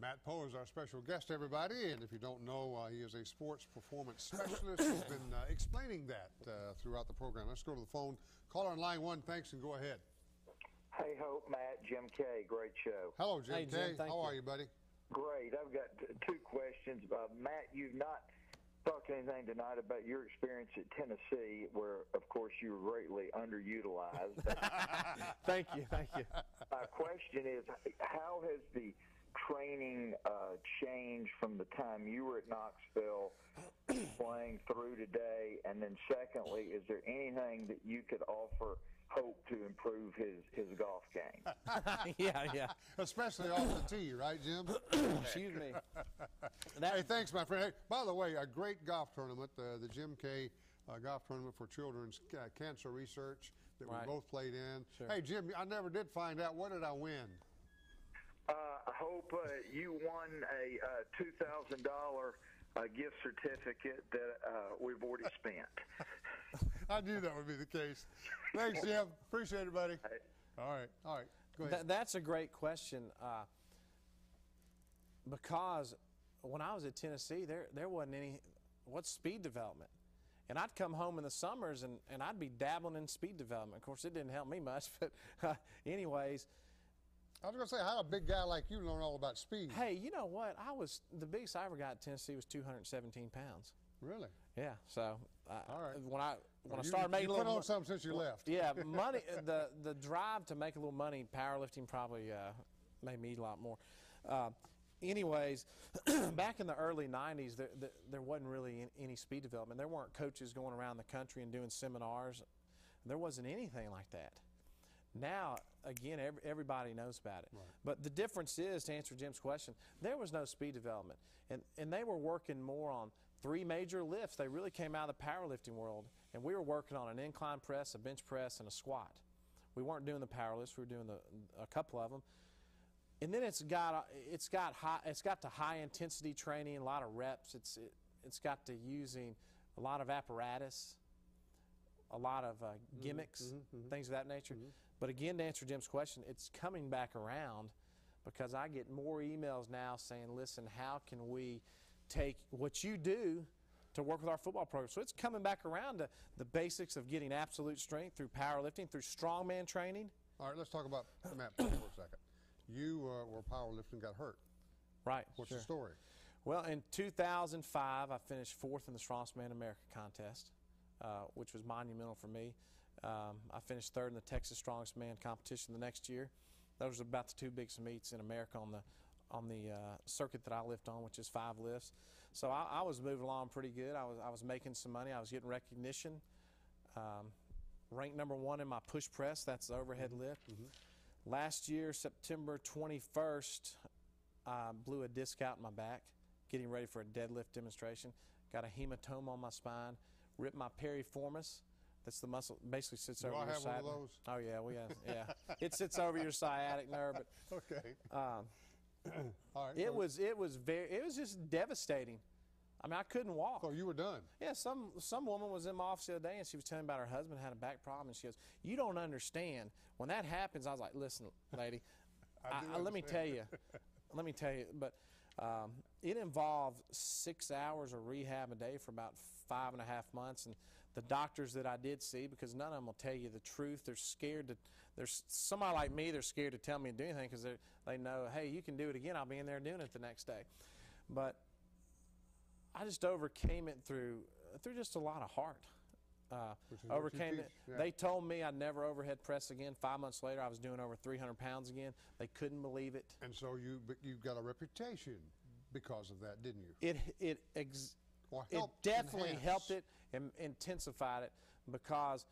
Matt Poe is our special guest, everybody, and if you don't know, he is a sports performance specialist. He's been explaining that throughout the program. Let's go to the phone. Caller on line 1, thanks, and go ahead. Hey, Hope, Matt, Jim K. Great show. Hello, Jim K. How are you, buddy? Great. I've got 2 questions. Matt, you've not talked anything tonight about your experience at Tennessee, where, of course, you were greatly underutilized. Thank you. My question is, how has the training changed from the time you were at Knoxville playing through today? And then secondly, is there anything that you could offer Hope to improve his golf game? Yeah. Especially off the tee, right, Jim? Excuse me. Hey, thanks, my friend. Hey, by the way, a great golf tournament, the Jim K. Golf Tournament for Children's Cancer Research that we both played in. Sure. Hey, Jim, I never did find out. What did I win? I hope you won a $2,000 gift certificate that we've already spent. I knew that would be the case. Thanks, Jim. Appreciate it, buddy. All right. Go ahead. That's a great question because when I was at Tennessee, there wasn't any speed development. And I'd come home in the summers and I'd be dabbling in speed development. Of course, it didn't help me much, but anyways. I was going to say, how a big guy like you learn all about speed? Hey, you know what? The biggest I ever got at Tennessee was 217 pounds. Really? Yeah. So all right. when I started making you a put little on something since you left. Yeah, money. The drive to make a little money, powerlifting probably made me eat a lot more. Anyways, back in the early 90s, there wasn't really any speed development. There weren't coaches going around the country and doing seminars. There wasn't anything like that. Now, again, everybody knows about it. Right. But the difference is, to answer Jim's question, there was no speed development. And they were working more on 3 major lifts. They really came out of the powerlifting world. And we were working on an incline press, a bench press, and a squat. We weren't doing the power lifts. We were doing a couple of them. And then it's got to high intensity training, a lot of reps. It's got to using a lot of apparatus, a lot of gimmicks, things of that nature. But again, to answer Jim's question, it's coming back around because I get more emails now saying, listen, how can we take what you do to work with our football program? So it's coming back around to the basics of getting absolute strength through powerlifting, through strongman training. All right, let's talk about Matt for a second. You were powerlifting, got hurt. Right. What's the story? Well, in 2005, I finished 4th in the Strongest Man in America contest, which was monumental for me. I finished 3rd in the Texas Strongest Man competition the next year. Those were about the 2 biggest meets in America on the circuit that I lift on, which is 5 lifts. So I was moving along pretty good. I was making some money. I was getting recognition. Ranked number 1 in my push press. That's the overhead lift. Last year, September 21st, I blew a disc out in my back, getting ready for a deadlift demonstration. Got a hematoma on my spine. Ripped my periformis. That's the muscle, basically sits over your sciatic. Do I have one of those? Oh yeah, yeah. It sits over your sciatic nerve. But okay. All right. It was just devastating. I mean, I couldn't walk. So you were done? Yeah. Some woman was in my office the other day, and she was telling me about her husband had a back problem, and she goes, "You don't understand. When that happens," I was like, "Listen, lady, let me tell you, but." It involved 6 hours of rehab a day for about 5.5 months, and the doctors that I did see, because none of them will tell you the truth, they're scared to. There's somebody like me, they're scared to tell me to do anything because they know, hey, you can do it again. I'll be in there doing it the next day. But I just overcame it through just a lot of heart. Overcame it. Yeah. They told me I'd never overhead press again. 5 months later, I was doing over 300 pounds again. They couldn't believe it. And so you got a reputation because of that, didn't you? It definitely helped it and intensified it because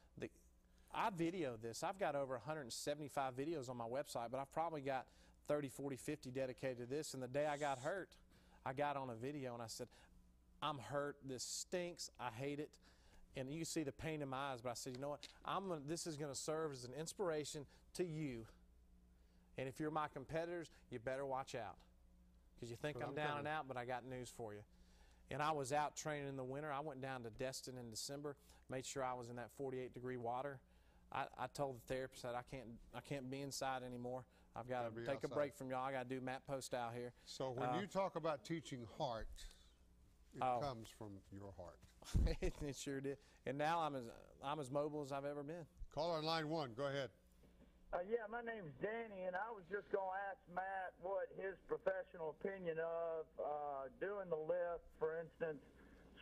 I videoed this. I've got over 175 videos on my website, but I've probably got 30, 40, 50 dedicated to this. And the day I got hurt, I got on a video and I said, I'm hurt. This stinks. I hate it. And you can see the pain in my eyes, but I said, you know what? This is going to serve as an inspiration to you. And if you're my competitors, you better watch out. Because you think I'm down and out, but I got news for you. And I was out training in the winter. I went down to Destin in December, made sure I was in that 48-degree water. I told the therapist that I can't be inside anymore. I've got to take a break from y'all. I got to do Matt Post out here. So when you talk about teaching heart, it comes from your heart. It sure did. And now I'm as mobile as I've ever been. Caller on line 1. Go ahead. Yeah, my name's Danny, and I was just going to ask Matt what his professional opinion of doing the lift. For instance,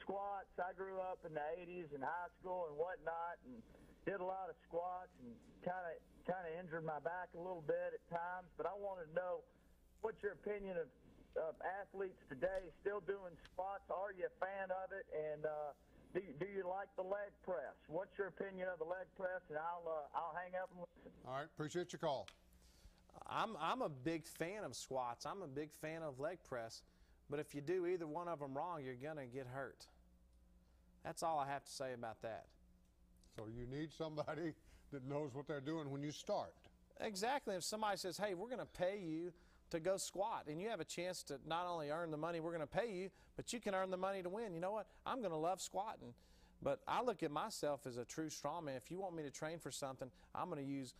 squats. I grew up in the 80s in high school and whatnot, and did a lot of squats and kind of injured my back a little bit at times. But I wanted to know what's your opinion of athletes today still doing squats. Are you a fan of it? And do you like the leg press? What's your opinion of the leg press? And I'll hang up and listen. All right, appreciate your call. I'm a big fan of squats. I'm a big fan of leg press. But if you do either one of them wrong, you're going to get hurt. That's all I have to say about that. So you need somebody that knows what they're doing when you start. Exactly. If somebody says, hey, we're going to pay you to go squat, and you have a chance to not only earn the money we're going to pay you, but you can earn the money to win. You know what? I'm going to love squatting. But I look at myself as a true strongman. If you want me to train for something, I'm going to use,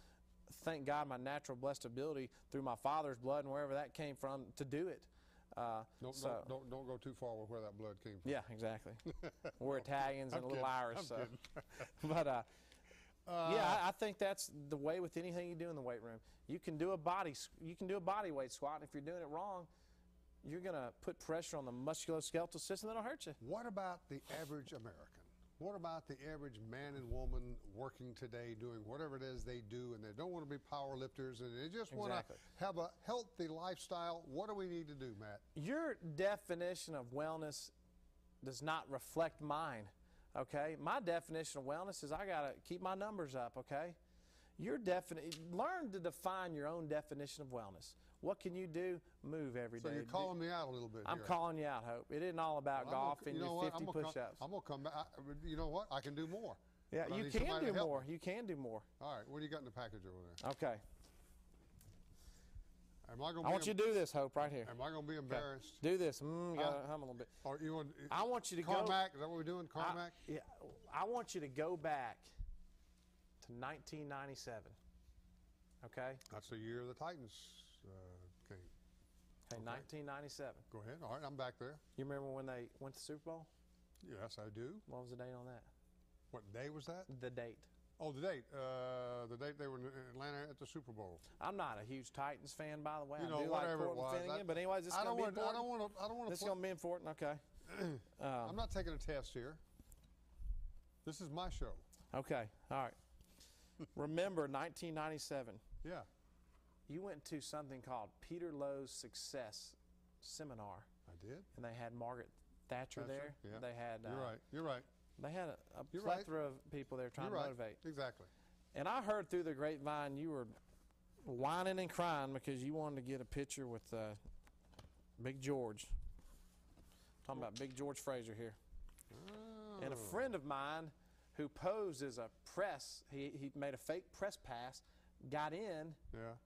thank God, my natural blessed ability through my father's blood and wherever that came from to do it. Don't go too far with where that blood came from. Yeah, exactly. We're Italians and a little Irish. So. But I think that's the way with anything you do in the weight room. You can do a body weight squat, and if you're doing it wrong, you're going to put pressure on the musculoskeletal system that'll hurt you. What about the average American? What about the average man and woman working today, doing whatever it is they do, and they don't want to be power lifters, and they just want to have a healthy lifestyle? What do we need to do, Matt? Your definition of wellness does not reflect mine, okay? My definition of wellness is I got to keep my numbers up, okay? Learn to define your own definition of wellness. What can you do? Move every day. So you're calling me out a little bit I'm here. calling you out, Hope. It isn't all about golf and your 50 push-ups. I'm going to come back. You know what? I can do more. Yeah, you can do more. You can do more. All right. What do you got in the package over there? Okay. I want you to do this, Hope, right here. Am I going to be embarrassed? Okay. Do this. You got to hum a little bit. Or you want, I want you to Carmack, is that what we're doing? Carmack? Yeah. I want you to go back to 1997. Okay? That's the year the Titans came. Okay, 1997. Go ahead. All right, I'm back there. You remember when they went to the Super Bowl? Yes, I do. What was the date on that? What day was that? The date. Oh, the date. The date they were in Atlanta at the Super Bowl. I'm not a huge Titans fan, by the way. You know, I do whatever like Courtland Finnegan, but anyways, this is going to be important. I don't want to. This is going to be important. Okay. I'm not taking a test here. This is my show. Okay. All right. Remember 1997. Yeah. You went to something called Peter Lowe's Success Seminar. I did. And they had Margaret Thatcher there. Yeah. They had. You're right. They had a plethora of people there trying to motivate. Exactly. And I heard through the grapevine you were whining and crying because you wanted to get a picture with Big George. I'm talking about Big George Fraser here. Oh. And a friend of mine who posed as a press, he made a fake press pass, got in,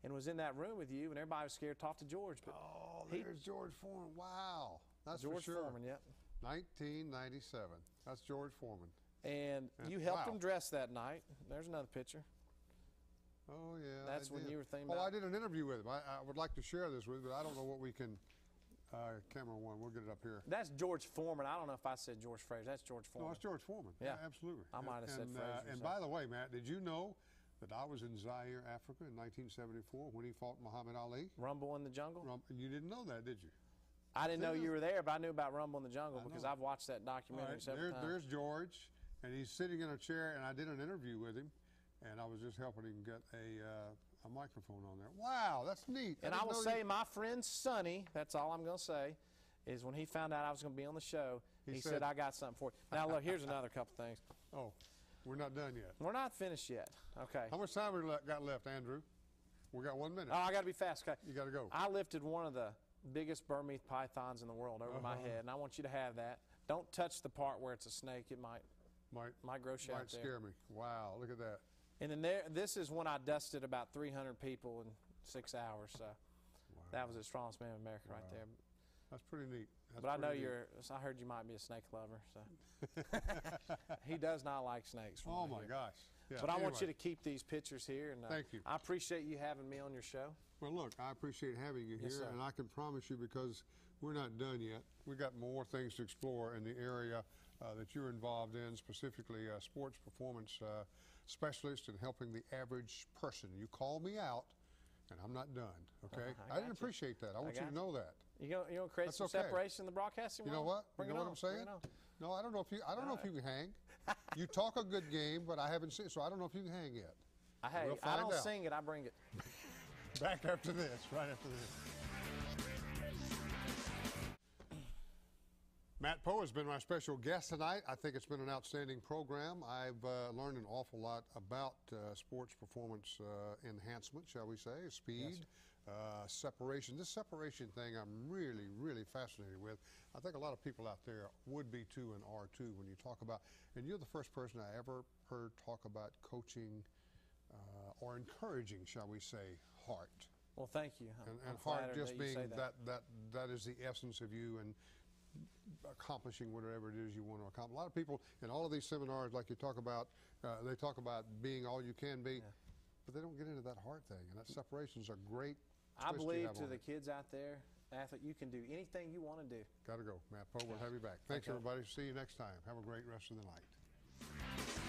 and was in that room with you, and everybody was scared to talk to George. But there's George Foreman. Wow. That's George for sure. Foreman, yep. 1997. That's George Foreman. And you helped him dress that night. There's another picture. Oh, yeah. That's when you were thinking I about. did an interview with him. I would like to share this with you, but I don't know what we can. Camera one, we'll get it up here. That's George Foreman. I don't know if I said George Fraser. That's George Foreman. No, it's George Foreman. Yeah, absolutely. I might have said Fraser. And by the way, Matt, did you know that I was in Zaire, Africa in 1974 when he fought Muhammad Ali? Rumble in the Jungle? You didn't know that, did you? I didn't know you were there, but I knew about Rumble in the Jungle because I've watched that documentary several times. There's George, and he's sitting in a chair, and I did an interview with him, and I was just helping him get a microphone on there. Wow, that's neat. And I will say my friend Sonny, that's all I'm going to say, is when he found out I was going to be on the show, he said, I got something for you. Now, look, here's another couple things. Oh, we're not done yet. We're not finished yet. Okay. How much time we got left, Andrew? We got 1 minute. Oh, I got to be fast. Okay. You got to go. I lifted one of the biggest Burmese pythons in the world over my head, and I want you to have that. Don't touch the part where it's a snake. It might gross you out there. Might scare me. Wow, look at that. And then this is when I dusted about 300 people in 6 hours. So that was the strongest man in America right there. That's pretty neat. That's but I know pretty neat. I heard you might be a snake lover, so. He does not like snakes. from Oh what I my hear. gosh. Yeah, But I want you anyway. to keep these pictures here, and Thank you. I appreciate you having me on your show. Well, look, I appreciate having you Yes, here, sir. and I can promise you, because we're not done yet, we got more things to explore in the area that you're involved in, specifically sports performance specialist and helping the average person. You call me out, and I'm not done, okay? I I didn't got you. appreciate that. I want you got to you. know that. You gonna create That's some okay. separation in the broadcasting You know world? what? Bring You it know what on. I'm saying? Bring it on. No, I don't know if you can hang. You talk a good game, but I haven't seen, so I don't know if you can hang yet. Hey, We'll I find don't out. sing it, I bring it. Back after this, right after this. Matt Poe has been my special guest tonight. I think it's been an outstanding program. I've learned an awful lot about sports performance enhancement, shall we say, speed, separation. This separation thing I'm really, really fascinated with. I think a lot of people out there would be too and are too when you talk about, and you're the first person I ever heard talk about coaching or encouraging, shall we say, heart. Well, thank you. And I'm heart flattered just that you being say that. that is the essence of you and accomplishing whatever it is you want to accomplish. A lot of people in all of these seminars, like you talk about, they talk about being all you can be, but they don't get into that heart thing. And that separation's a great I twist believe have to on the it. kids out there, athlete, you can do anything you want to do. Got to go. Matt Poe, we'll have you back. Thanks, Okay. everybody. See you next time. Have a great rest of the night.